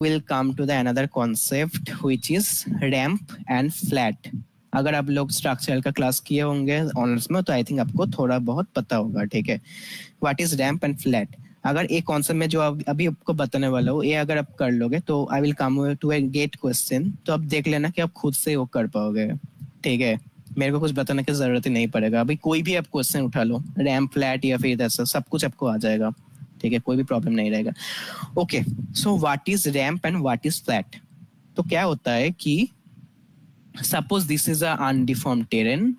will come to the another concept which is ramp and flat. अगर आप लोग structural का क्लास किए होंगे ऑनर्स में तो आई थिंक आपको थोड़ा बहुत पता होगा, ठीक है. What is ramp and flat. अगर एक कॉन्सेप्ट में जो अभी आपको बताने वाला हूँ ये अगर आप कर लोगे तो I will come to a GATE question, तो आप देख लेना कि आप खुद से वो कर पाओगे, ठीक है. मेरे को कुछ बताने की जरूरत ही नहीं पड़ेगा. अभी कोई भी आप क्वेश्चन उठा लो, रैम्प फ्लैट या फिर ऐसा सब कुछ आपको आ जाएगा, ठीक है. कोई भी प्रॉब्लम नहीं रहेगा. Okay, so what is ramp and what is flat. तो क्या होता है कि suppose this is a undeformed terrain,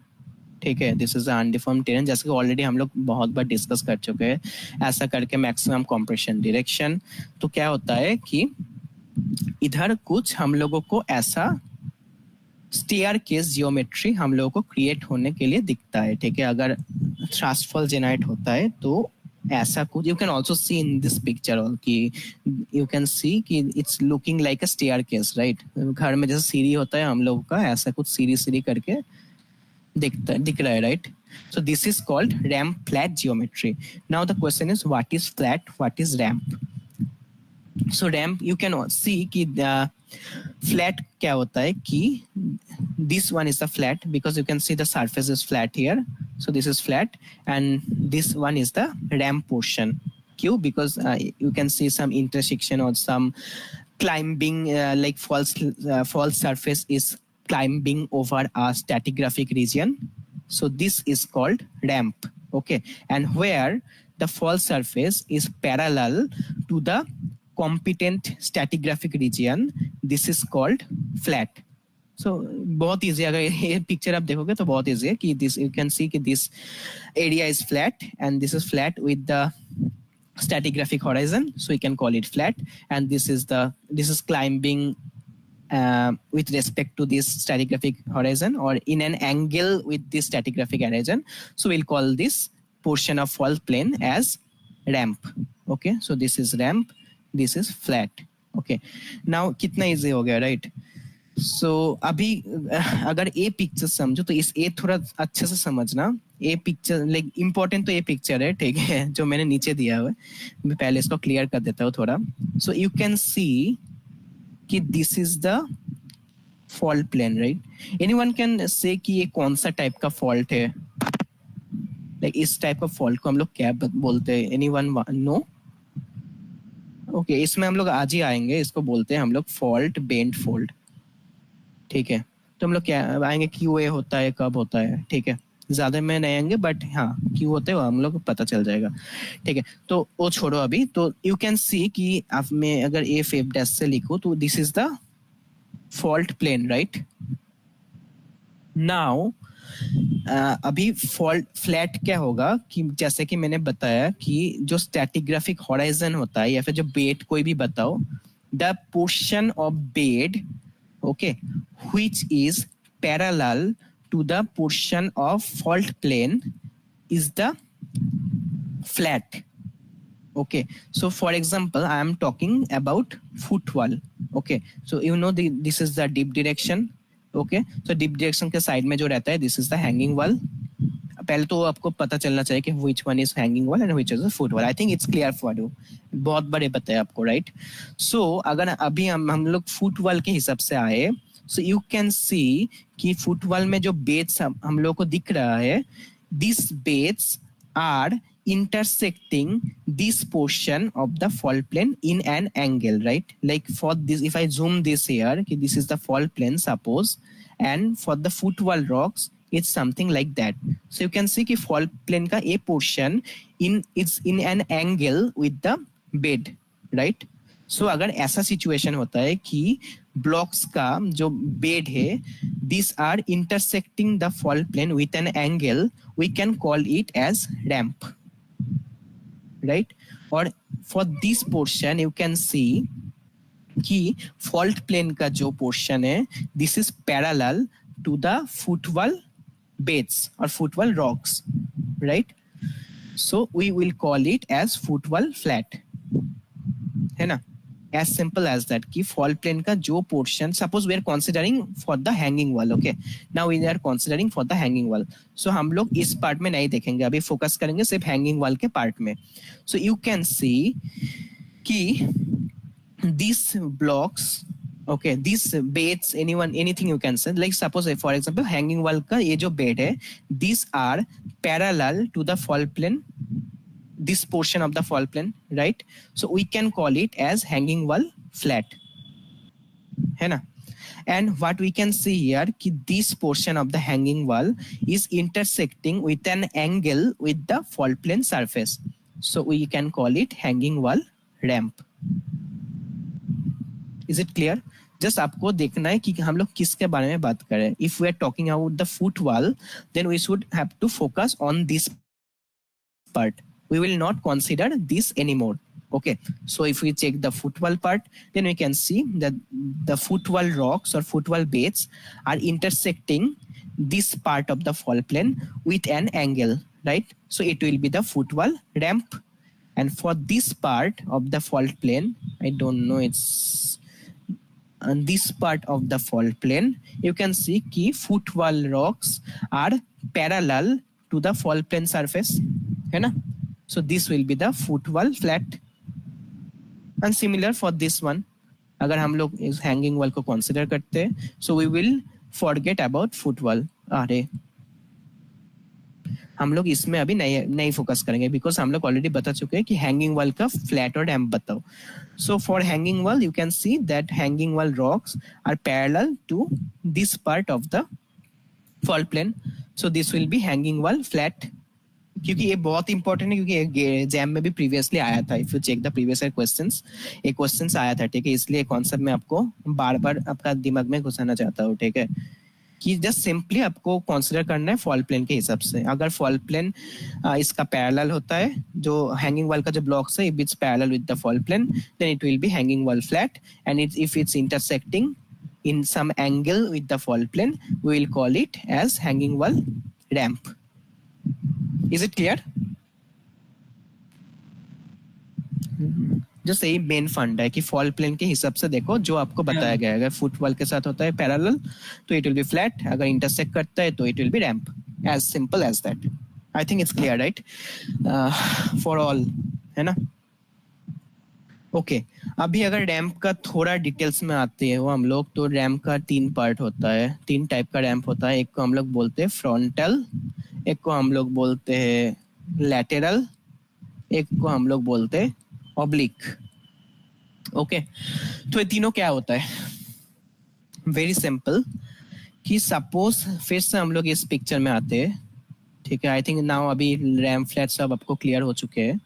ठीक है. This is a undeformed terrain, जैसे कि ऑलरेडी हम लोग बहुत बार डिस्कस कर चुके हैं. ऐसा करके मैक्सिमम कंप्रेशन डायरेक्शन. तो क्या होता है कि इधर कुछ हम लोगों को ऐसा स्टेयर केस जियोमेट्री हम लोगों को क्रिएट होने के लिए दिखता है, ठीक है. अगर थ्रस्टफॉल जेनरेट होता है तो ऐसा कुछ you can also see in this picture कि यू कैन सी कि it's looking like a staircase, right. घर में जैसे सीढ़ी होता है हम लोग का, ऐसा कुछ सीढ़ी सीढ़ी करके दिख रहा है, right. So this is called ramp flat geometry. Now the question is what is flat, what is ramp. So ramp you can see कि flat क्या होता है कि this one is the flat because you can see the surface is flat here. So this is flat and this one is the ramp portion. Q because you can see some intersection or some climbing like false surface is climbing over a stratigraphic region. So this is called ramp, okay. And where the false surface is parallel to the competent stratigraphic region, this is called flat. So बहुत easy, अगर ये picture आप देखोगे तो बहुत easy है कि this you can see कि this area is flat and this is flat with the stratigraphic horizon, so you can call it flat. And this is climbing with respect to this stratigraphic horizon or in an angle with this stratigraphic horizon, so we'll call this portion of fault plane as ramp, okay. So this is ramp, this is flat, okay. Now कितना easy हो गया, right. So अभी अगर ए picture समझो तो इस ए थोड़ा अच्छे से समझना. ए पिक्चर लाइक इम्पोर्टेंट तो ये पिक्चर है, ठीक है, जो मैंने नीचे दिया हुआ है. मैं पहले इसको क्लियर कर देता हूँ थोड़ा. सो यू कैन सी कि this is the fault plane, right. Anyone can say कि ये कौन सा टाइप का फॉल्ट है. लाइक इस टाइप ऑफ फॉल्ट को हम लोग क्या बोलते हैं. Anyone no. ओके, इसमें हम लोग आज ही आएंगे. इसको बोलते हैं हम लोग फॉल्ट बेंट फोल्ड, ठीक है. तो हम लोग क्या आएंगे क्यू ए होता है कब होता है, ठीक है. ज्यादा में नहीं आएंगे बट हाँ क्यू होते हैं हम लोग को पता चल जाएगा, ठीक है. तो वो छोड़ो अभी. तो यू कैन सी कि आप मैं अगर ए फेप डैश से लिखूं तो this is the fault plane, right. Now अभी फॉल्ट फ्लैट क्या होगा कि जैसे कि मैंने बताया कि जो स्टैटिग्राफिक हॉराइजन होता है या फिर जो बेड कोई भी बताओ, the portion of bed, okay, which is parallel to the portion of fault plane is the flat, okay. So for example I am talking about footwall, okay. So you know this is the deep direction, okay. So deep direction के side में जो रहता है this is the hanging wall. पहले तो आपको पता चलना चाहिए कि which one is hanging wall and which is the footwall. I think it's clear for you. बहुत बड़े पता है आपको, right. So अगर अभी हम लोग footwall के हिसाब से आए, so you can see कि footwall में जो बेड्स हम लोग को दिख रहा है, these beds are intersecting this portion of the fault plane in an angle, right. Like for this, if I zoom this here, this is the fault plane suppose, and for the footwall rocks it's something like that. So you can see कि fault plane का a portion it's in an angle with the bed, right. So अगर ऐसा situation होता है कि blocks का जो bed है these are intersecting the fault plane with an angle, we can call it as ramp, right. और for this portion you can see कि fault plane का जो portion है this is parallel to the footwall beds or footwall rocks, right. So we will call it as footwall flat, है ना. As simple as that कि fault plane का जो portion, suppose we are considering for the hanging wall, okay. Now we are considering for the hanging wall. So हम लोग इस part में नहीं देखेंगे, अभी focus करेंगे सिर्फ hanging wall के part में. So you can see कि these blocks, okay, these beds, anything you can say, like suppose for example hanging wall का ये जो bed है, these are parallel to the fall plane, this portion of the fall plane, right? So we can call it as hanging wall flat, है ना? And what we can see here कि this portion of the hanging wall is intersecting with an angle with the fall plane surface, so we can call it hanging wall ramp. Is it clear? Just आपको देखना है कि हम लोग किसके बारे में बात कर रहे हैं. If we are talking about the footwall, then we should have to focus on this part. We will not consider this anymore. Okay, so if we check the footwall part, then we can see that the footwall rocks or footwall beds are intersecting this part of the fall plane with an angle, right? So it will be the footwall ramp. And for this part of the fault plane, I don't know, it's on this part of the fault plane, you can see key footwall rocks are parallel to the fault plane surface, है ना? So this will be the footwall flat. And similar for this one, अगर हम लोग इस hanging wall को consider करते हैं, so we will forget about footwall. अरे हम लोग इसमें अभी नहीं फोकस करेंगे, बिकॉज हम लोग ऑलरेडी बता चुके हैं कि हैंगिंग वॉल का फ्लैट और डैम्प बताओ. So for hanging wall you can see that hanging wall rocks are parallel to this part of the fall plane, so this will be hanging wall flat. क्योंकि ये बहुत important है, क्योंकि exam में भी previously आया था. If you check the previous questions, एक क्वेश्चंस आया था, ठीक है? इसलिए कॉन्सेप्ट में आपको बार बार आपका दिमाग में घुसाना चाहता हूँ, ठीक है? कि जस्ट सिंपली आपको कंसीडर करना है फॉल प्लेन के हिसाब से. अगर फॉल प्लेन इसका पैरेलल होता है, जो हैंगिंग वॉल का जो ब्लॉक्स है, if it's parallel with the fall plane, then it will be hanging wall flat. And if it's intersecting in some angle with the fall plane, we will call it as hanging wall ramp. Is it clear? जो सही main fund है कि fall plane के हिसाब से देखो, जो आपको बताया गया है. अगर फुटबॉल के साथ होता है पैरेलल, तो इट विल बी फ्लैट. अगर इंटरसेक्ट करता है तो it will be ramp. As simple as that. I think it's clear, right? For all, है ना? ओके, अभी अगर रैंप का थोड़ा डिटेल्स में आते हैं वो हम लोग, तो रैंप का 3 पार्ट होता है, 3 टाइप का रैंप होता है. एक को हम लोग बोलते हैं फ्रंटल, एक को हम लोग बोलते हैं लैटेरल, एक को हम लोग बोलते हैं ऑब्लिक. ओके, तो ये तीनों क्या होता है? वेरी सिंपल, कि सपोज फिर से हम लोग इस पिक्चर में आते हैं, ठीक है? आई थिंक नाउ अभी रैम फ्लैट सब आपको क्लियर हो चुके हैं.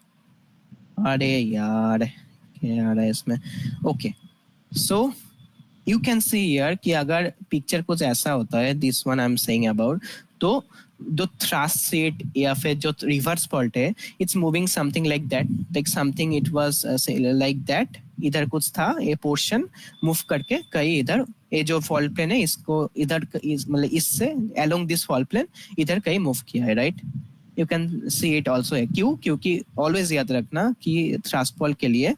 अरे यार क्या आ रहा है इसमें? Okay, so you can see here कि अगर पिक्चर कुछ ऐसा होता है, this one I am saying about, तो जो थ्रस्ट सीट या फिर जो रिवर्स फॉल्ट है, it's moving something like that, like something it was like that. इधर कुछ था, ये पोर्शन मूव करके कहीं इधर, ये जो फॉल्ट प्लेन है इसको इधर, मतलब इससे अलोंग दिस फॉल्ट प्लेन इधर कहीं मूव किया है, right? You can see it also है. क्यों? क्योंकि ऑलवेज याद रखना कि थ्रस्ट फॉल के लिए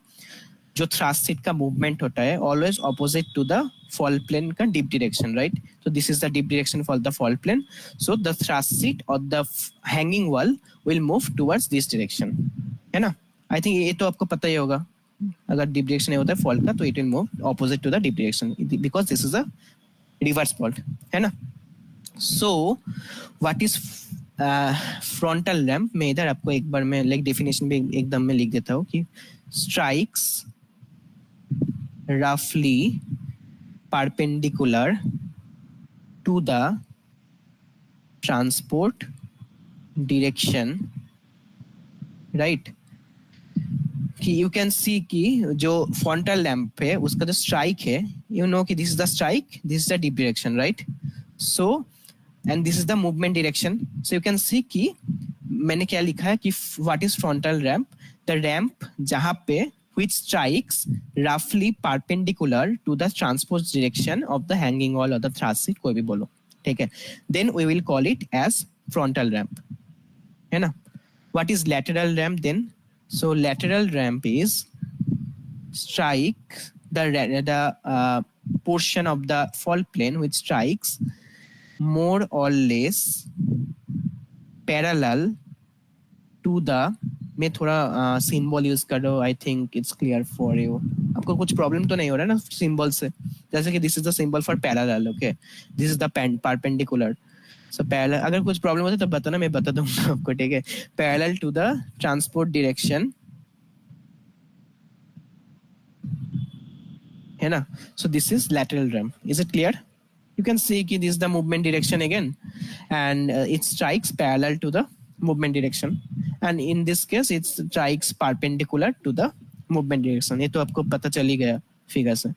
जो थ्रस्ट सीट का मूवमेंट होता है always opposite to the fall plane का डिप डायरेक्शन, राइट? तो this is the dip direction for the fall plane, so the thrust sheet और the hanging wall will move towards this direction, है ना? I think ये तो आपको पता ही होगा. अगर डिप डायरेक्शन नहीं होता है फॉल का, तो it will move opposite to the dip direction, because this is a reverse fault, है ना? So what is frontal ramp? मैं इधर आपको एक बार में लाइक डेफिनेशन भी एकदम में लिख देता हूँ कि strikes roughly perpendicular to the transport direction, right? कि you can see कि जो frontal lamp है उसका जो strike है, you know कि this is the strike, this is the deep direction, right? So and this is the movement direction. So you can see कि मैंने क्या लिखा है कि what is frontal ramp? The ramp जहाँ पे which strikes roughly perpendicular to the transpose direction of the hanging wall or the thrust seat, कोई भी बोलो, ठीक है? Then we will call it as frontal ramp, है ना? What is lateral ramp then? So lateral ramp is strike the portion of the fall plane which strikes more or less parallel to the, मैं थोड़ा symbol use कर रहा हूँ, आई think it's clear for you. आपको कुछ problem तो नहीं हो रहा है ना सिंबल से? जैसे कि this is the symbol for parallel, okay, this is the perpendicular. So parallel, अगर कुछ प्रॉब्लम होता है तो बताना, मैं बता दूंगा आपको, ठीक है। Parallel to the transport direction, है ना। So this is lateral ramp, is it clear? You can see कि this is the movement direction again, and it strikes parallel to the movement direction, and in this case it strikes perpendicular to the movement direction। ये तो आपको पता चल ही गया figure से।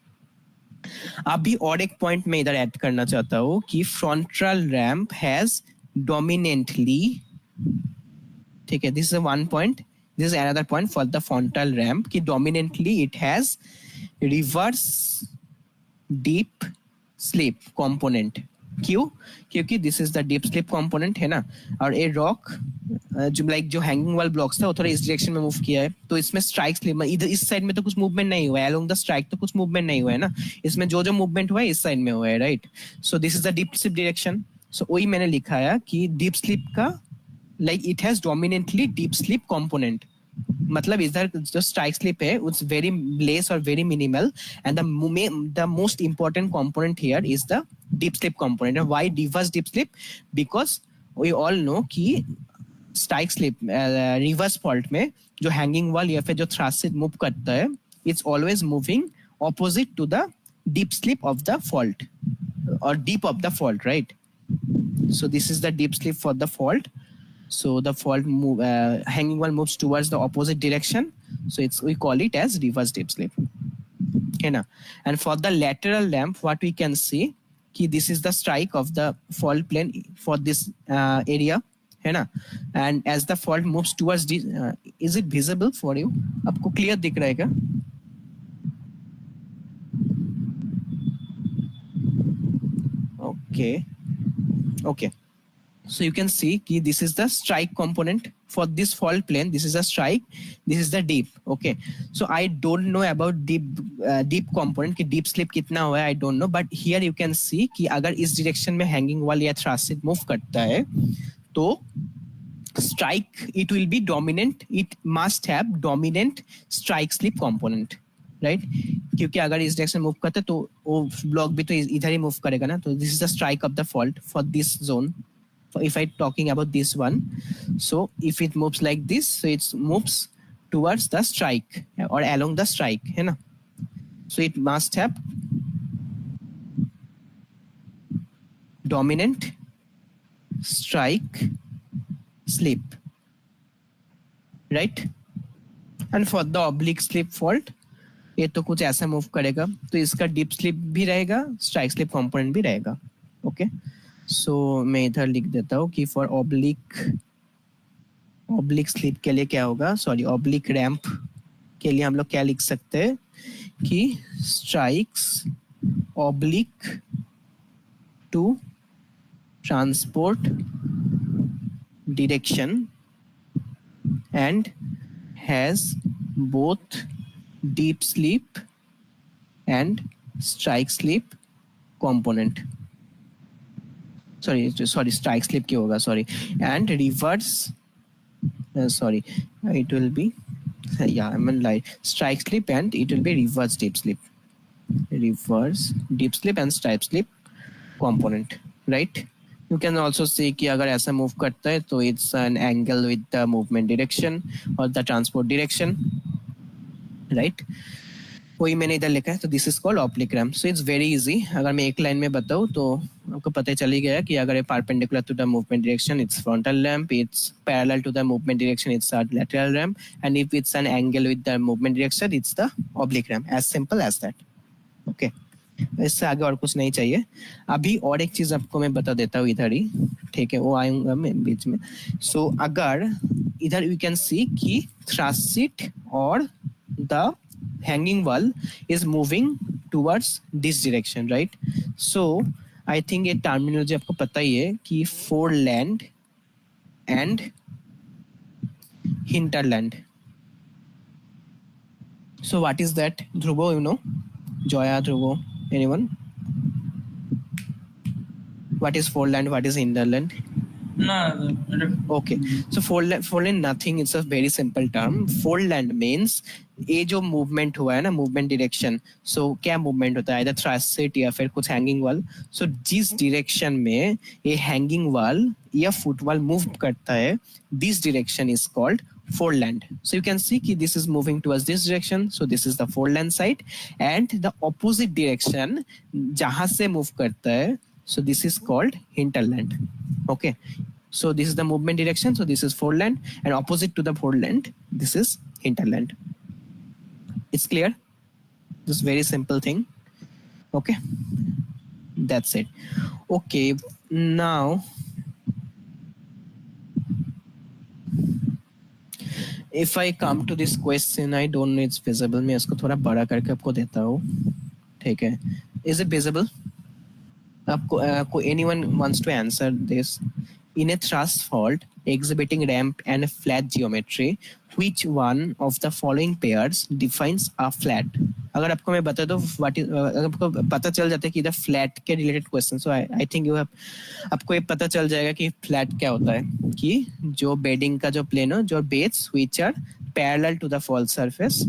अभी और एक पॉइंट मैं इधर ऐड करना चाहता हूँ कि फ्रंटल रैम्प हैज डोमिनेंटली, ठीक है, this is one point, this is another point for the frontal ramp कि dominantly it has reverse dip slip component. क्यों? क्योंकि this is the dip slip component, है ना। और ये रॉक जो लाइक जो हैंगिंग वाल ब्लॉक्स था वो थोड़ा इस डायरेक्शन में मूव किया है, तो इसमें स्ट्राइक स्लिप, इधर इस साइड में तो कुछ मूवमेंट नहीं हुआ है, अलोंग द स्ट्राइक तो कुछ मूवमेंट नहीं हुआ है ना, इसमें जो जो मूवमेंट हुआ है इस साइड में हुआ है, right. So this is the dip slip direction. सो वही मैंने लिखा है कि डीप स्लिप का like it has dominantly dip slip component, मतलब इधर जो स्ट्राइक स्लिप है इट्स वेरी लेस और very minimal, and the most important component here is the dip slip component. Why reverse dip slip? Because we all know कि strike slip reverse fault में जो hanging wall या फिर जो thrust से move करता है, it's always moving opposite to the dip slip of the fault or deep of the fault, right? So this is the deep slip for the fault. So the fault hanging wall moves towards the opposite direction, so we call it as reverse deep slip, okay na? And for the lateral ramp, what we can see ki this is the strike of the fault plane for this area, है ना। and as the fault moves towards this, is it visible for you? आपको clear दिख रहा है क्या? okay, so you can see ki this is the strike component for this fault plane, this is a strike, this is the deep, okay। so I don't know about deep component ki deep slip kitna hua hai, I don't know, but here you can see ki agar is direction mein hanging wall ya thrust move karta hai to strike it will be dominant, it must have dominant strike slip component, right क्योंकि अगर इस direction move करते तो वो block भी तो इधर ही move करेगा ना। तो this is the strike off the fault for this zone, if I talking about this one, so if it moves like this, so it moves towards the strike or along the strike, है ना। so it must have dominant strike slip, right? and for the oblique slip fault, ये तो कुछ ऐसा move करेगा, तो इसका deep sleep भी रहेगा, स्ट्राइक स्लिप कंपोनेंट भी रहेगा, ओके। सो मैं इधर लिख देता हूँ कि फॉर ऑब्लिक स्लिप के लिए क्या होगा, सॉरी ऑब्लिक रैंप के लिए हम लोग क्या लिख सकते हैं कि strikes oblique to transport direction and has both deep slip and strike slip component, sorry strike slip क्या होगा, sorry, and reverse sorry it will be yeah I mean like strike slip and it will be reverse deep slip and strike slip component, right? you can also see कि अगर ऐसा move करता है तो it's an angle with the movement direction or the transport direction, right वही मैंने इधर लिखा है। तो this is called oblique ramp. So it's very easy, अगर मैं एक लाइन में बताऊँ तो आपको पता चल ही गया कि अगर ये perpendicular to the movement direction it's frontal ramp, it's parallel to the movement direction it's lateral ramp, and if it's an angle with the movement direction it's the oblique ramp, as simple as that, okay. इससे आगे और कुछ नहीं चाहिए। अभी और एक चीज आपको मैं बता देता हूँ इधर ही, ठीक है, वो आऊंगा मैं बीच में। सो अगर इधर यू कैन सी कि थ्रस्ट और the hanging wall is moving towards this direction, right? so I think ये terminology आपको पता ही है कि foreland and hinterland. so what is that, Dhruvo, you know? Joya, Dhruvo, anyone? what is foreland, what is hinterland? No. Okay, so foreland nothing, it's a very simple term. Foreland means ये जो movement हुआ है ना, movement direction, सो क्या movement होता है, इधर thrust या फिर कुछ हैंगिंग वाल, सो जिस डायरेक्शन में ये हैंगिंग वाल या फुट वाल मूव करता है, this direction is called foreland. So you can see कि this is moving towards this direction, so this is the foreland side, and the opposite direction जहां से मूव करता है, so this is called hinterland. Okay, so this is the movement direction, so this is foreland, and opposite to the foreland this is hinterland. It's clear? This very simple thing. Okay, that's it. Okay, now if I come to this question, I don't know it's visible, मैं इसको थोड़ा बड़ा करके आपको देता हूँ, ठीक है? Is it visible? आपको anyone wants to answer this? In a thrust fault exhibiting ramp and a flat geometry, which one of the following pairs defines a flat? अगर आपको मैं बता दूं व्हाट इज, अगर आपको पता चल जाता है कि इधर फ्लैट के related question, so I think you have, आपको ये पता चल जाएगा कि फ्लैट क्या होता है, कि जो बेडिंग का जो प्लेन हो, जो beds which are parallel to the fault surface,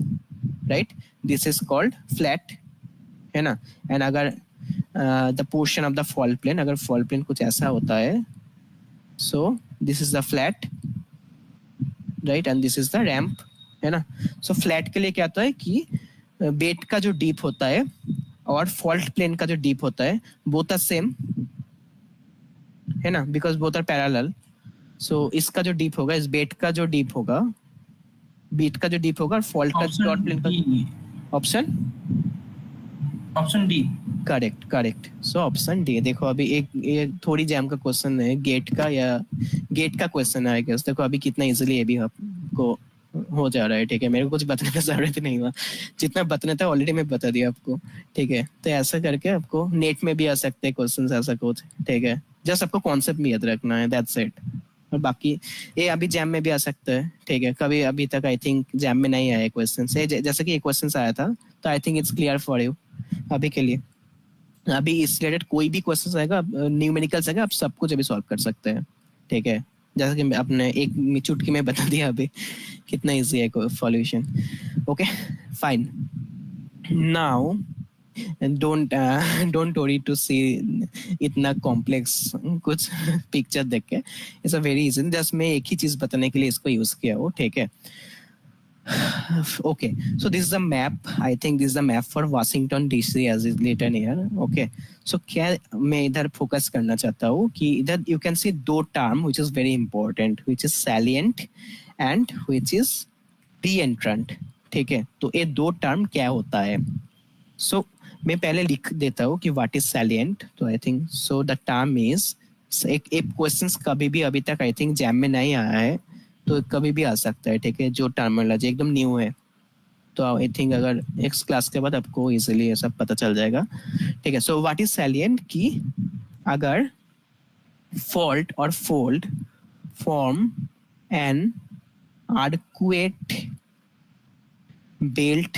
right, this is called flat, है ना? एंड अगर the portion of the fall plane, अगर फॉल प्लेन कुछ ऐसा होता है, so this is the flat, right, and this is the ramp, है ना? so flat के लिए क्या होता है कि बेड का जो डीप होता है और फॉल्ट प्लेन का जो डीप होता है, बोथ आर सेम, है ना, बिकॉज बोथ आर पैरेलल. सो इसका जो डीप होगा, इस बेड का जो डीप होगा, बेड का जो डीप होगा, और फॉल्ट का डॉट प्लेन का option D. Correct. So option D. देखो अभी एक थोड़ी जैम का क्वेश्चन है, गेट का, या गेट का क्वेश्चन है, देखो अभी कितना इजीली ये भी आपको हो जा रहा है, ठीक है? मेरे को कुछ बताने की जरूरत नहीं हुआ, जितना बताना था ऑलरेडी मैं बता दिया आपको, ठीक है? तो ऐसा करके आपको नेट में भी आ सकते हैं क्वेश्चन ऐसा कुछ, ठीक है? जस्ट आपको कॉन्सेप्ट भी याद रखना है, दैट्स इट. और बाकी ये अभी जैम में भी आ सकता है, ठीक है? कभी अभी तक आई थिंक जैम में नहीं आया क्वेश्चन से, जैसे कि ये क्वेश्चन आया था, तो आई think it's clear for you अभी के लिए. अभी इस रिलेटेड कोई भी क्वेश्चन आएगा, न्यूमेरिकल्स आएगा, आप सब कुछ अभी सॉल्व कर सकते हैं, ठीक है? जैसा कि आपने एक चुटकी में बता दिया अभी कितना इजी है solution. Okay fine. Now don't worry to see इतना कॉम्प्लेक्स कुछ पिक्चर देख के, it's a very easy. Just मैं एक ही चीज बताने के लिए इसको यूज किया हूँ, ठीक है? Okay, so this is a map. I think this is a map for Washington DC as is written here. Okay, so क्या मैं इधर फोकस करना चाहता हूँ कि इधर you can see दो term which is very important, which is salient and which is reentrant. ठीक है? तो ये दो term क्या होता है? So मैं पहले लिख देता हूँ कि what is salient. तो I think so the term is, एक क्वेश्चन कभी भी अभी तक आई थिंक जैम में नहीं आया है, तो कभी भी आ सकता है, ठीक है? जो टर्मिनोलॉजी एकदम न्यू है, तो आई थिंक अगर नेक्स्ट क्लास के बाद आपको इजीली ये सब पता चल जाएगा, ठीक है? सो व्हाट इज सैलिएंट, कि अगर फॉल्ट और fold form an arcuate belt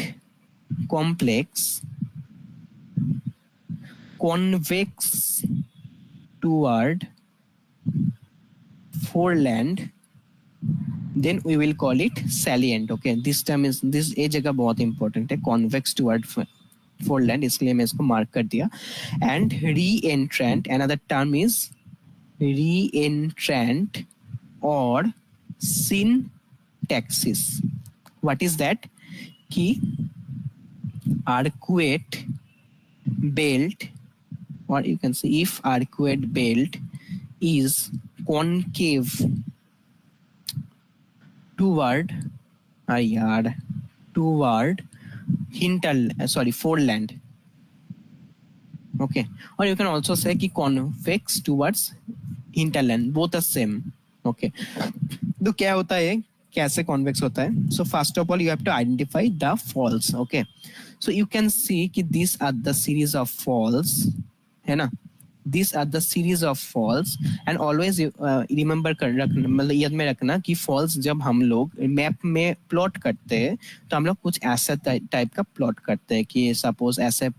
complex convex toward foreland, then we will call it salient. Okay, this term is, this ए जगह बहुत इंपॉर्टेंट है, convex toward foreland, इसलिए मैं इसको मार्क कर दिया. and reentrant, another term is reentrant or syntaxis. what is that? कि arcuate belt, or you can say if arcuate belt is concave toward foreland. Okay, or you can also say कि convex towards hinterland, both are same. Okay, तो क्या होता है, कैसे convex होता है? So first of all you have to identify the faults. Okay, so you can see कि these are the series of faults, है ना? these are the series of faults and always remember कर रखना, मतलब याद में रखना कि faults जब हम लोग मैप में प्लॉट करते हैं तो हम लोग कुछ ऐसा टाइप का प्लॉट करते हैं कि सपोज ऐसे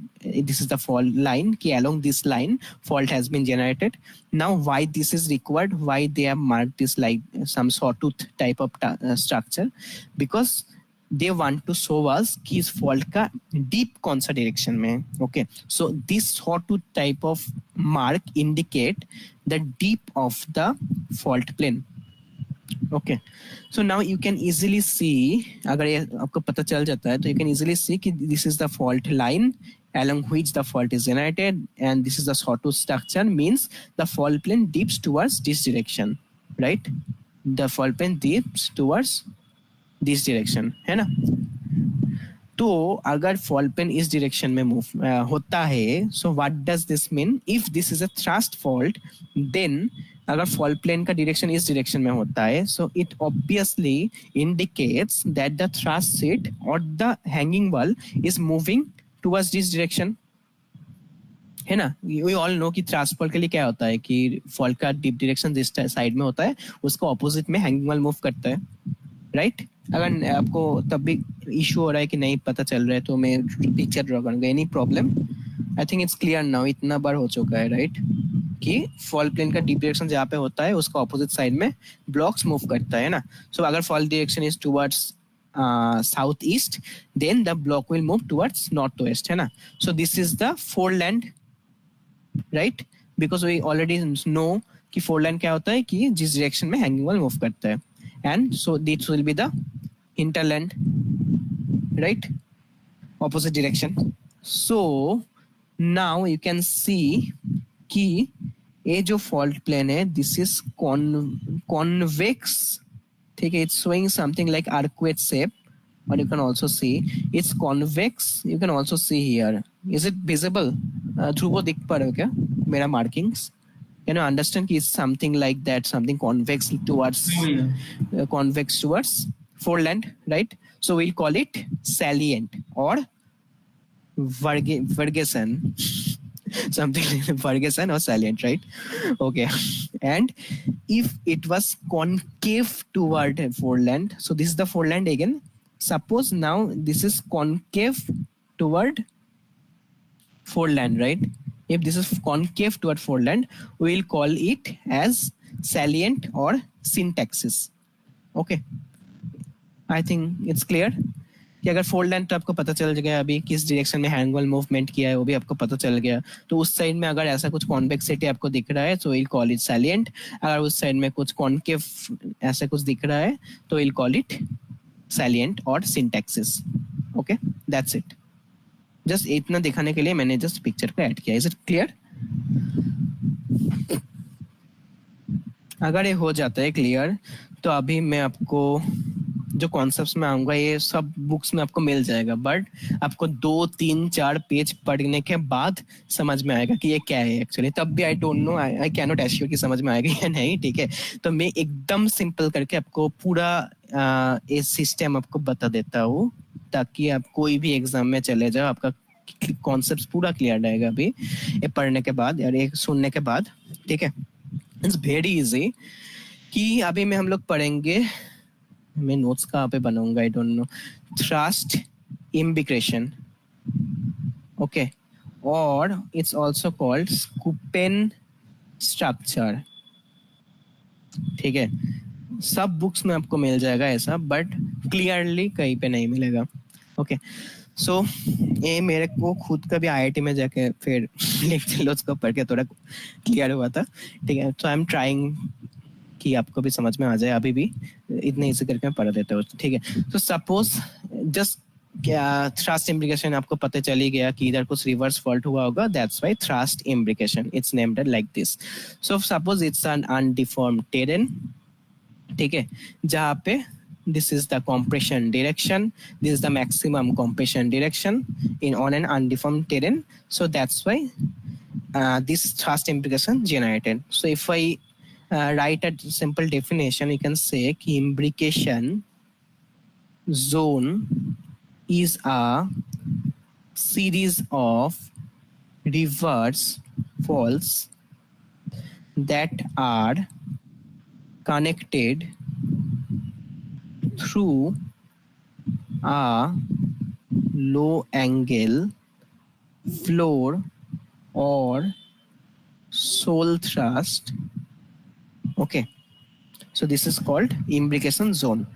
this is the fault line कि along this line fault has been generated. Now why this is required, why they have marked this like some sawtooth type of structure, because they want to show us कि इस fault का deep कौन सा direction में है. Okay, so this sawtooth type of mark indicate the dip of the fault plane. Okay, so now you can easily see, अगर ये आपको पता चल जाता है तो यू कैन इजीली सी कि this is the fault line along which the fault is generated and this is the sawtooth structure, means the fault plane dips towards this direction, right? The fault plane dips towards this direction है ना. तो अगर fault plane इस direction में move होता है, so what does this mean? If this is a thrust fault, then अगर fault plane का डायरेक्शन इस डायरेक्शन में होता है, so it obviously indicates that the thrust sheet और the hanging wall is moving towards this direction, है ना. We all know कि थ्रस्ट फॉल्ट के लिए क्या होता है कि फॉल्ट का डीप डायरेक्शन जिस साइड में होता है उसको ऑपोजिट में हैंगिंग वॉल मूव करता है, राइट? अगर आपको तब भी इशू हो रहा है कि नहीं पता चल रहा है तो मैं पिक्चर ड्रॉ करूंगा, any problem? I think it's clear now, इतना बार हो चुका है, राइट? कि फॉल्ट प्लेन का डीप डायरेक्शन जहाँ पे होता है उसका ऑपोजिट साइड में ब्लॉक्स मूव करता है ना. सो अगर fault direction is towards south east, then the block will move towards north west, है ना. So this is the foreland, right? Because we already know कि फोरलैंड क्या होता है कि जिस डायरेक्शन में हैंगिंग वॉल मूव करता है. And so this will be the hinterland, right? Opposite direction. So now you can see कि ये जो fault plane है, this is convex, ठीक है? It's showing something like arcuate shape, or you can also see it's convex. You can also see here. Is it visible? ध्रुव दिख पा रहे हो क्या मेरा markings? Can you understand कि it's something like that, something convex towards convex towards foreland, right? So we'll call it salient or Ferguson, something like Ferguson or salient, right? Okay, and if it was concave toward foreland, so this is the foreland again. Suppose now this is concave toward foreland, right? If this is concave toward foreland, we will call it as salient or syntaxis. Okay, I think it's clear कि अगर फोरलैंड तो आपको पता चल गया, अभी किस direction में हैंग वॉल मूवमेंट किया है वो भी आपको पता चल गया. तो उस साइड में अगर ऐसा कुछ कॉन्वेक्सिटी आपको दिख रहा है तो विल कॉल इट सैलिएंट. अगर उस साइड में कुछ कॉन्केव ऐसा कुछ दिख रहा है तो विल कॉल इट सैलिएंट और syntaxis. Okay, that's it. Just इतना दिखाने के लिए मैंने जस्ट पिक्चर को ऐड किया. Is it clear? अगर ये हो जाता है क्लियर तो अभी मैं आपको जो कॉन्सेप्ट्स में आऊंगा ये सब बुक्स में आपको मिल जाएगा, बट आपको 2, 3, 4 पेज पढ़ने के बाद समझ में आएगा कि ये क्या है एक्चुअली. तब भी आई don't no, I can not assure कि समझ में आएगा या नहीं, ठीक है? तो मैं एकदम सिंपल करके आपको पूरा ये सिस्टम आपको बता देता हूँ ताकि आप कोई भी एग्जाम में चले जाओ आपका कॉन्सेप्ट पूरा क्लियर रहेगा अभी ये पढ़ने के बाद और ये सुनने के बाद, ठीक है? इट्स वेरी इजी कि अभी में हम लोग पढ़ेंगे, मैं नोट्स कहाँ पे बनाऊंगा I don't know. Thrust imbrication, okay, और it's also called schuppen structure, ठीक है? सब बुक्स में आपको मिल जाएगा ऐसा, बट क्लियरली कहीं पे नहीं मिलेगा. ओके, सो ये मेरे को खुद का भी आईआईटी में जाके फिर लेक्चर उसको पढ़ के थोड़ा क्लियर हुआ था, ठीक है? तो आई एम ट्राइंग कि आपको भी समझ में आ जाए. अभी भी इतने इजी करके मैं पढ़ा देता हूँ, ठीक है? तो सपोज जस्ट क्या थ्रस्ट इम्ब्रिकेशन आपको पता चल ही गया कि इधर कुछ रिवर्स फॉल्ट हुआ होगा, that's why thrust imbrication it's named like this. So suppose it's an undeformed terrain, ठीक है? जहाँ पे this is the compression direction, this is the maximum compression direction in on an undeformed terrain, so that's why this thrust imbrication generated. So if I write a simple definition, you can say कि imbrication zone is a series of reverse faults that are connected through a low angle floor or sole thrust. Okay, so this is called imbrication zone.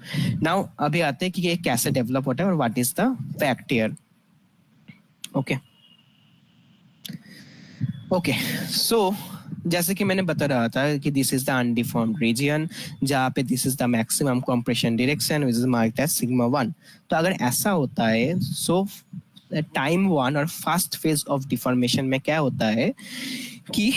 Now अभी आते हैं कि ये कैसे develop होता है और what is the fact here. Okay. Okay so जैसे कि मैंने बता रहा था कि this is the undeformed region जहाँ पे this is the maximum compression direction which is marked as sigma 1. तो अगर ऐसा होता है सो टाइम 1 और फर्स्ट फेज ऑफ डिफॉर्मेशन में क्या होता है कि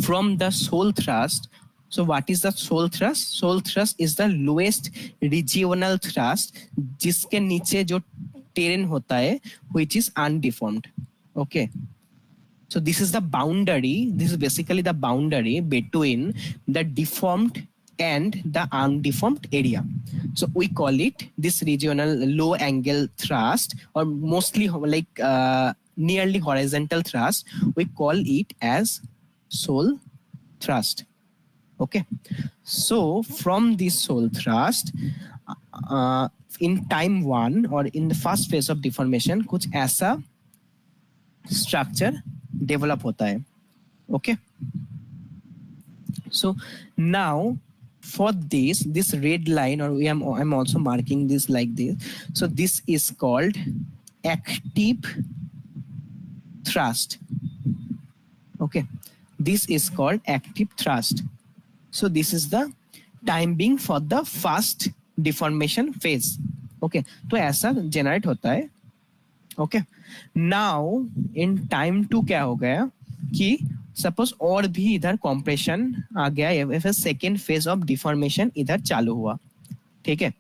from the sole thrust. So what is the soul thrust? Soul thrust is the lowest regional thrust जिसके नीचे जो terrain होता है which is undeformed. Okay. So this is the boundary. This is basically the boundary between the deformed and the undeformed area. So we call it this regional low angle thrust or mostly like nearly horizontal thrust. We call it as soul thrust. Okay, so from this soul thrust in time 1 or in the first phase of deformation कुछ ऐसा structure develop होता है. Okay, so now for this red line or I'm also marking this like this. So this is called active thrust. Okay, this is called active thrust. So this is the time being for the first deformation phase. Okay, तो ऐसा generate होता है. Okay, now in time 2 क्या हो गया कि suppose और भी इधर compression आ गया या फिर second phase of deformation इधर चालू हुआ. ठीक है.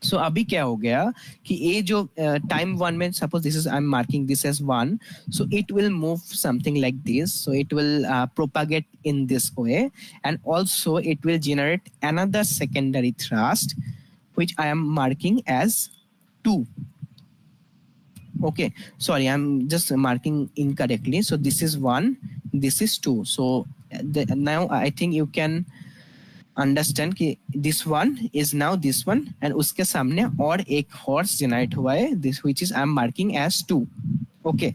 So अभी क्या हो गया कि ये जो time 1 में suppose this is I'm marking this as 1, so it will move something like this. So it will propagate in this way and also it will generate another secondary thrust which I am marking as 2. Okay, sorry, I'm just marking incorrectly. So this is 1, this is 2. So now I think you can understand कि this one is now this one and उसके सामने और एक horse generate हुआ है this which is I am marking as 2. Okay,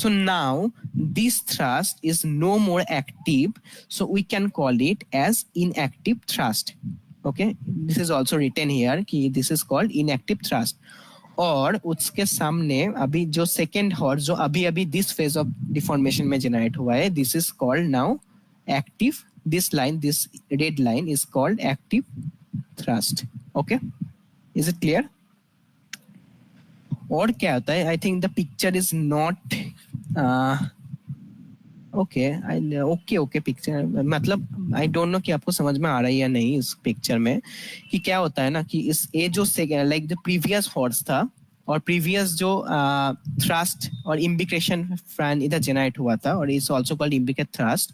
so now this thrust is no more active, so we can call it as inactive thrust. Okay, this is also written here कि this is called inactive thrust. और उसके सामने अभी जो second horse जो अभी अभी this phase of deformation में जनरेट हुआ है this is called now active. This line, this red line is called active thrust. Okay, is it clear? और क्या होता है? I think the picture is not okay picture मतलब I don't know कि आपको समझ में आ रहा है या नहीं इस पिक्चर में कि क्या होता है ना कि इस ये जो लाइक जो प्रीवियस हॉर्स था और प्रीवियस जो थ्रस्ट और इम्बिकेशन फैन इधर जनरेट हुआ था और इट्स आल्सो कॉल्ड इम्बिकेट थ्रस्ट.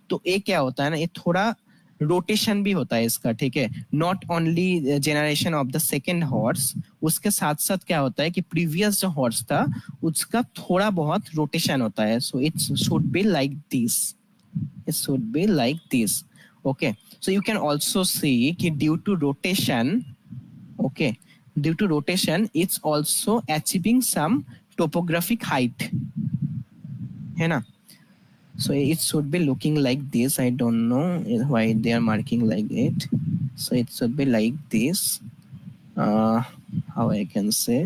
तो ये क्या होता है ना ये थोड़ा रोटेशन भी होता है इसका. ठीक है, not only generation of the second horse, उसके साथ साथ क्या होता है कि प्रीवियस जो हॉर्स था उसका थोड़ा बहुत रोटेशन होता है. So it should be like this, it should be like this. Okay, so you can also see कि due to rotation, okay, due to rotation it's also achieving some topographic height है ना. So it should be looking like this. I don't know why they are marking like it. So it should be like this. How I can say,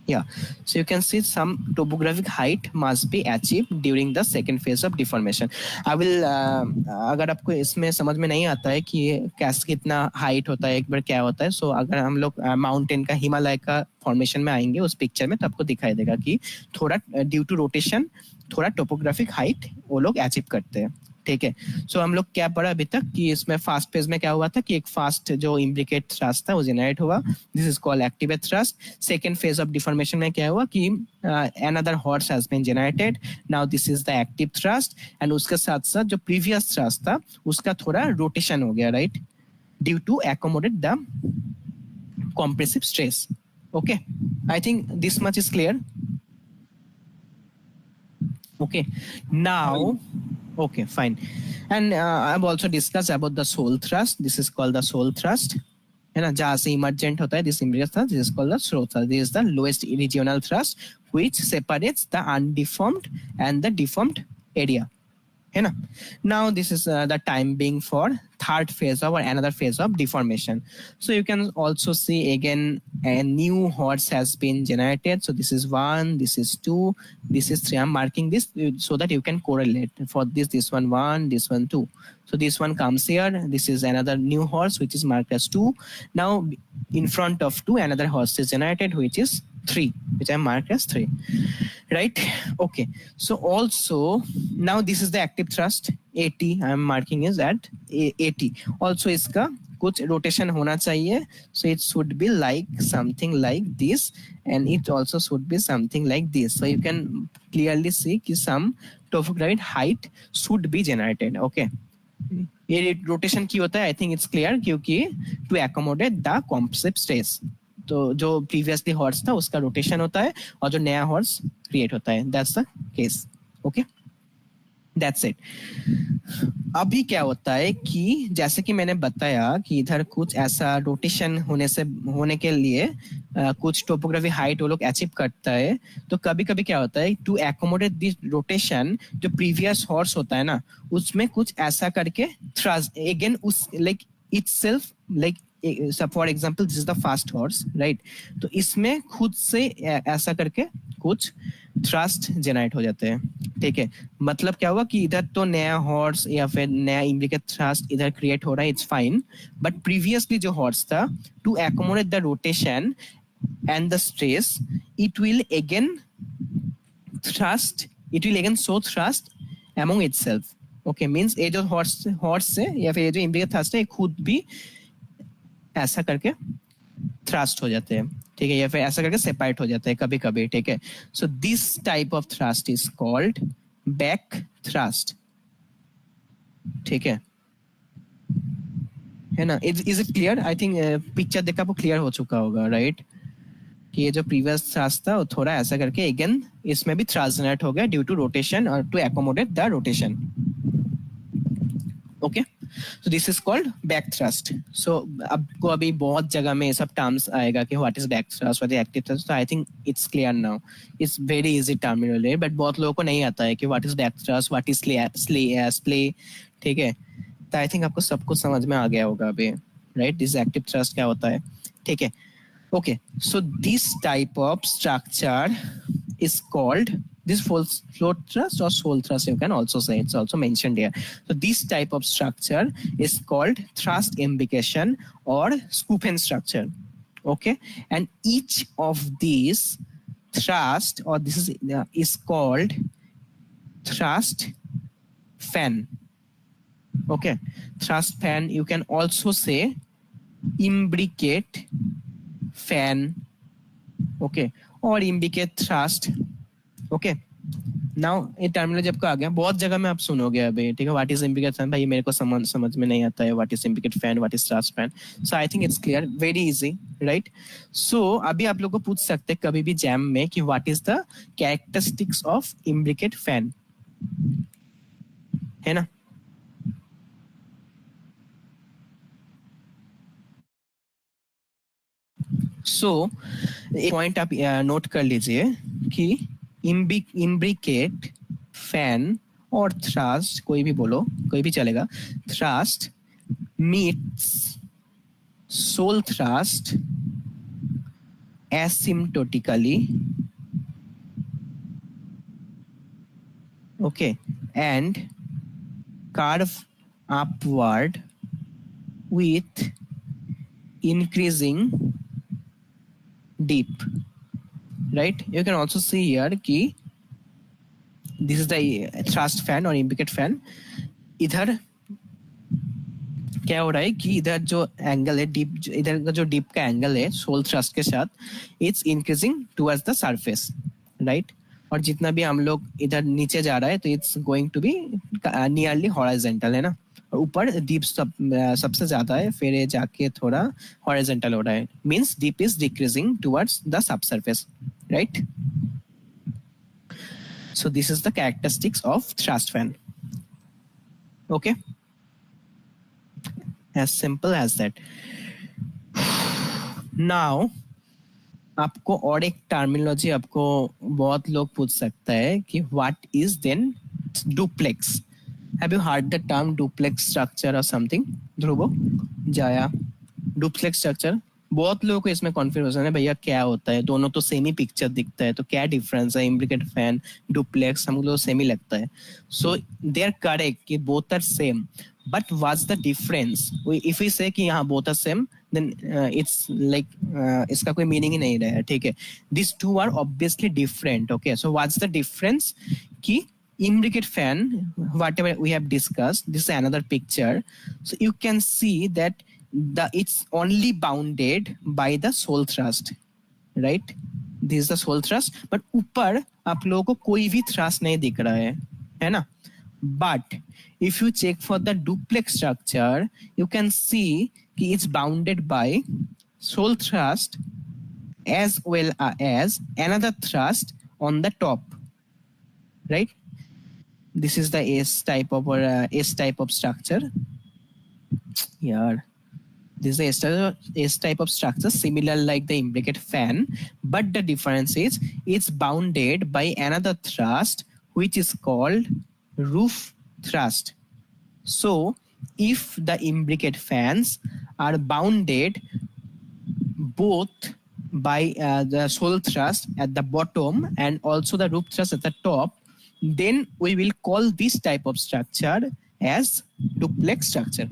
yeah, so you can see some topographic height must be achieved during the second phase of deformation. I will अगर आपको इसमें समझ में नहीं आता है कि कैसे कितना हाइट होता है एक बार क्या होता है, सो अगर हम लोग माउंटेन का हिमालय का फॉर्मेशन में आएंगे उस पिक्चर में तो आपको दिखाई देगा कि थोड़ा ड्यू टू रोटेशन थोड़ा टोपोग्राफिक हाइट वो लोग अचीव करते हैं. ठीक है, सो हम लोग क्या पढ़ा अभी तक कि इसमें फास्ट फेज में क्या हुआ था कि एक फास्ट जो इम्ब्रिकेट थ्रस्ट था वो जनरेट हुआ, this is called activate thrust. Second phase of deformation में क्या हुआ कि another horse has been generated, now this is the active thrust and उसके साथ साथ जो प्रीवियस थ्रस्ट था उसका थोड़ा रोटेशन हो गया, right, due to accommodate the compressive stress. Okay, I think this much is clear. Okay, now, okay, fine. And I've also discussed about the soul thrust. This is called the soul thrust. है ना, जहाँ से emergent होता है, this immediate thrust, this is called the slow thrust. This is the lowest regional thrust which separates the undeformed and the deformed area. है ना. Now this is the time being for third phase of or another phase of deformation. So you can also see again a new horse has been generated. So this is 1, this is 2, this is 3. I'm marking this so that you can correlate. For this one 1, this one 2. So this one comes here. This is another new horse which is marked as 2. Now in front of 2 another horse is generated which is 3, which I marked as 3. Right? Okay. So also now this is the active thrust 80. I am marking is at 80. Also इसका कुछ rotation होना चाहिए. So it should be like something like this, and it also should be something like this. So you can clearly see कि some topographic height should be generated. Okay. ये rotation क्यों होता है? I think it's clear क्योंकि to accommodate the compressive stress. तो जो previously horse था उसका रोटेशन होता है और जो नया हॉर्स क्रिएट होता है. That's the case. Okay, that's it. अभी क्या होता है कि जैसे कि मैंने बताया कि इधर कुछ ऐसा रोटेशन होने के लिए कुछ टोपोग्राफी हाइट वो लोग अचीव करता है. तो कभी कभी क्या होता है, टू एकोमोडेट दिस रोटेशन जो प्रीवियस हॉर्स होता है ना उसमें कुछ ऐसा करके थ्रस्ट अगेन उस like itself like for example this is the fast horse right. तो इसमें खुद से ऐसा करके कुछ थ्रस्ट जनरेट हो जाते हैं. ठीक है, मतलब क्या हुआ कि इधर तो नया हॉर्स या फिर नया इम्प्लिकेट थ्रस्ट इधर क्रिएट हो रहा है, इट्स फाइन. बट प्रीवियसली जो हॉर्स था to accommodate the rotation and the stress it will again show thrust among itself. Okay, means ये जो हॉर्स से या फिर ये जो इम्प्लिकेट थ्रस्ट है खुद भी ऐसा करके थ्रस्ट हो जाते हैं. ठीक है, या फिर ऐसा करके सेपरेट हो जाते हैं कभी कभी. ठीक है, so this type of thrust is called back thrust. ठीक है ना. Is it clear? I think picture देखा आपको क्लियर हो चुका होगा राइट कि ये जो प्रीवियस थ्रस्ट था वो थोड़ा ऐसा करके अगेन इसमें भी थ्रस्ट जनरेट हो गया ड्यू टू रोटेशन और to accommodate the rotation. Okay, so this is called back thrust. So आपको अभी बहुत जगह में ये सब टर्म्स आएगा कि what is back thrust, what is active thrust. So I think it's clear now. It's very easy terminology, but बहुत लोगों को नहीं आता है कि what is back thrust, what is splay. ठीक है, तो I think आपको सब कुछ समझ में आ गया होगा अभी right. This active thrust क्या होता है. ठीक है, okay. So this type of structure is called this float thrust or soul thrust, you can also say. It's also mentioned here. So this type of structure is called thrust imbrication or Scuppen structure. Okay, and each of these thrust or this is called thrust fan. Okay, thrust fan, you can also say imbricate fan. Okay, or imbricate thrust. Okay, now ये terminology आपको आ गया. बहुत जगह में आप सुनोगे अभी. ठीक है, व्हाट इज इम्प्लिकेट फैन, भाई मेरे को समझ में नहीं आता है what is imbricate fan, what is thrust fan. So I think it's clear, very easy right. So अभी आप लोग को पूछ सकते हैं कभी भी जैम में कि what is the characteristics of imbricate fan, है ना. सो एक पॉइंट आप नोट कर लीजिए कि imbricate fan और thrust, कोई भी बोलो, कोई भी चलेगा, thrust meets soul thrust asymptotically. Okay, and curve upward with increasing dip. Right, you can also see here कि this is the thrust fan or implicate fan. इधर क्या हो रहा है कि इधर जो एंगल है डीप, इधर का जो डीप का एंगल है सोल थ्रस्ट के साथ it's increasing towards the surface right. और जितना भी हम लोग इधर नीचे जा रहा है तो it's going to be nearly horizontal, है ना. ऊपर डीप सबसे ज्यादा है, फिर ये जाके थोड़ा हॉरिजॉन्टल हो रहा है. Means deep is decreasing towards the subsurface right. So this is the characteristics of thrust fan. Okay, as simple as that. Now आपको और एक टर्मिनोलॉजी आपको बहुत लोग पूछ सकता है कि what is then duplex. Have you heard the term duplex structure or something? Dhruvo, Jaya, duplex structure बहुत लोगों को इसमें कॉन्फ्यूजन है, भैया क्या होता है, दोनों तो सेम ही पिक्चर दिखता है, तो क्या डिफरेंस है? इम्प्लिकेट फैन, डुप्लेक्स हम लोग सेम ही लगता है. सो दे आर करेक्ट कि both are same, but what's the difference? If we say कि यहाँ both are same, then it's like इसका कोई मीनिंग ही नहीं रहा है. ठीक है, this two are obviously different. Okay, so what's the difference कि imbricate fan, whatever we have discussed, this is another picture. So you can see that it's only bounded by the sole thrust, right? This is the sole thrust, but ऊपर आप लोगों को कोई भी thrust नहीं दिख रहा है ना? But if you check for the duplex structure, you can see कि it's bounded by sole thrust as well as another thrust on the top, right? This is the S type of S type of structure. Yeah, this is the S type of structure, similar like the imbricate fan, but the difference is it's bounded by another thrust which is called roof thrust. So if the imbricate fans are bounded both by the sole thrust at the bottom and also the roof thrust at the top, then we will call this type of structure as duplex structure.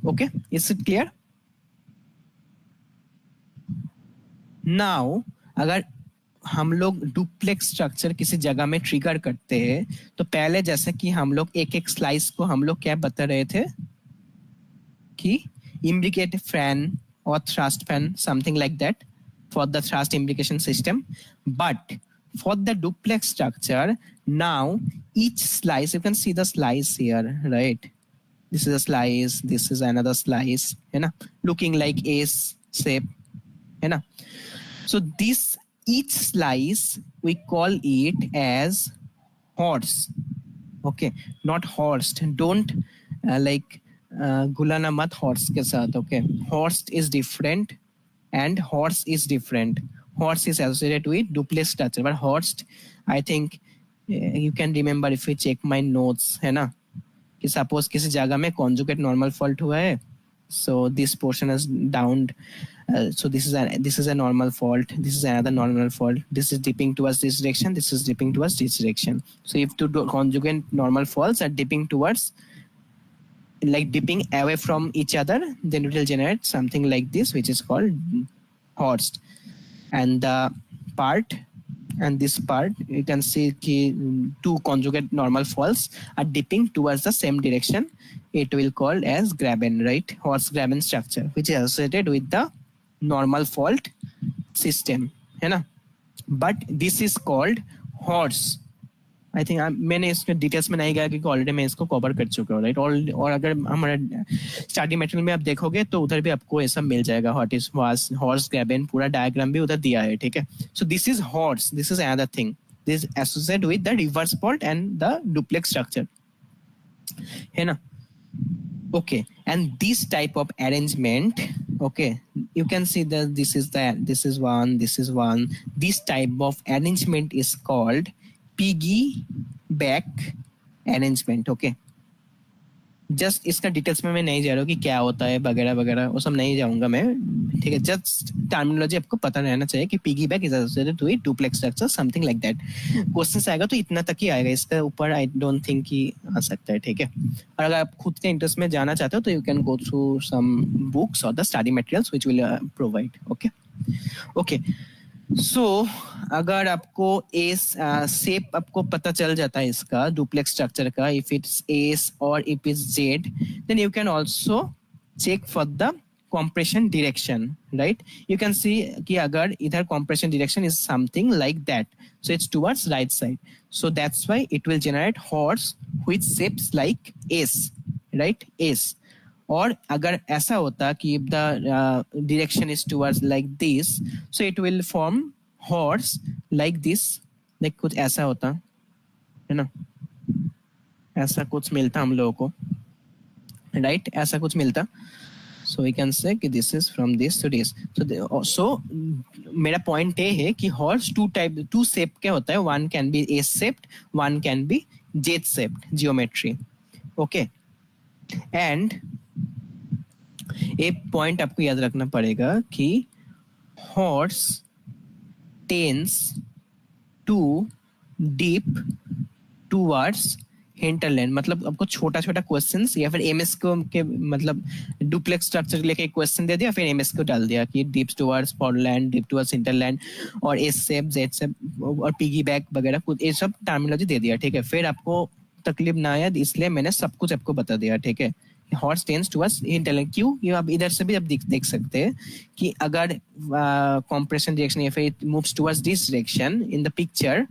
Okay, is it clear? Now अगर हम लोग duplex structure किसी जगह में trigger करते हैं, तो पहले जैसे कि हम लोग एक एक स्लाइस को हम लोग क्या बता रहे थे कि imbricate fan or thrust fan, something like that, for the thrust imbrication system. But for the duplex structure, now each slice, you can see the slice here, right? This is a slice, this is another slice, looking like S shape. So this each slice we call it as horse. Okay, not horsed. Don't gulana mat horse ke saath. Okay, horsed is different and horse is different. Horse is associated with duplex structure, but horsed, I think you can remember if you check my notes, है ना, कि suppose किसी जगह में conjugate normal fault हुआ है, so this portion is downed. So this is a normal fault, this is another normal fault, this is dipping towards this direction, this is dipping towards this direction. So if two conjugate normal faults are dipping towards, like dipping away from each other, then it will generate something like this, which is called horsed. And the part and this part, you can see two conjugate normal faults are dipping towards the same direction. It will call as graben, right? Horse graben structure, which is associated with the normal fault system, है ना? But this is called horse. I think मैंने इसके details में नहीं गया क्योंकि already मैं इसको कवर कर चुका हूँ, राइट? और अगर हमारा स्टडी मटेरियल में आप देखोगे तो उधर भी आपको ऐसा मिल जाएगा, व्हाट इज हॉर्स ग्रैबन, पूरा डायग्राम भी उधर दिया है. ठीक है, सो this is horse, this is another thing, this associated with the reverse fault and the duplex structure, है ना? Okay, and this type of arrangement, okay, you can see that this is one, this is one. This type of arrangement is called piggyback arrangement. Okay, just इसका details में मैं नहीं जा रहा हूँ कि क्या होता है वगैरह वगैरह, वो सब नहीं जाऊंगा मैं. ठीक है, जस्ट टर्मिनोलॉजी आपको पता रहना चाहिए कि piggy back is associated with duplex structure, something like that. Question आएगा तो इतना तक ही आएगा, इसके ऊपर आई डोंट थिंक कि आ सकता है. ठीक है, और अगर आप खुद के इंटरेस्ट में जाना चाहते हो तो you can go through some books और the study materials which will provide. Okay okay, so अगर आपको एस शेप आपको पता चल जाता है इसका डुप्लेक्स स्ट्रक्चर का, if it's S or if it's Z, then you can also check for the compression direction, right? You can see कि अगर इधर compression direction is something like that, so it's towards right side, so that's why it will generate horse which shapes like S, right? S. और अगर ऐसा होता कि if the direction is towards like this, so it will form horse like this like कुछ ऐसा होता है ना, ऐसा कुछ मिलता हम लोगों को, राइट, ऐसा कुछ मिलता. सो वी कैन से कि this is from this to this. So मेरा पॉइंट ये है कि हॉर्स टू शेप के होता है. One can be S shaped, one can be Z shaped geometry. Okay, and एक पॉइंट आपको याद रखना पड़ेगा कि horse tends to dip towards hinterland. मतलब आपको छोटा छोटा क्वेश्चंस या फिर एमएस को के मतलब डुप्लेक्स स्ट्रक्चर लेके एक क्वेश्चन दे दिया, फिर एमएस को डाल दिया कि dip towards foreland, dip towards hinterland और एस शेप, जेड शेप और पिगी बैक वगैरह कुछ ये सब टर्मिनोलॉजी दे दिया. ठीक है, फिर आपको तकलीफ ना आया, इसलिए मैंने सब कुछ आपको बता दिया. ठीक है, हॉर्स टेंस टुवर्ड्स हिंटरलैंड. क्यों? ये आप इधर से भी आप देख सकते हैं कि अगर कंप्रेशन डायरेक्शन या फिर it moves towards this direction in the picture,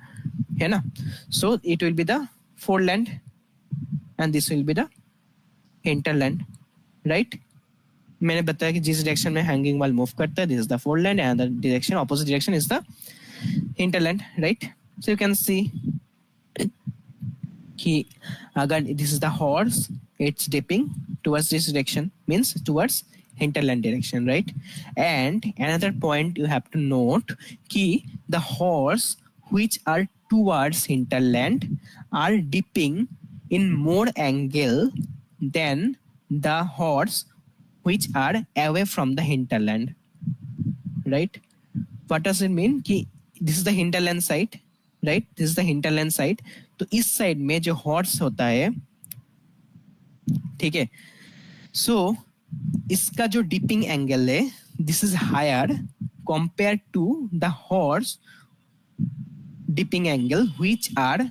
है ना, so it will be the foreland and this will be the hinterland, right? मैंने बताया कि जिस डायरेक्शन में हैंगिंग वॉल मूव करता है, this is the फोरलैंड, and other direction, opposite direction is the hinterland, right? So you can see कि अगर this is the horse, it's dipping towards this direction, means towards hinterland direction, right? And another point you have to note कि the horse which are towards hinterland are dipping in more angle than the horse which are away from the hinterland, right? What does it mean कि this is the hinterland side, right? This is the hinterland side. तो इस side में जो horse होता है, ठीक है, so इसका जो डिपिंग एंगल है, this is higher compare to the horse dipping angle which are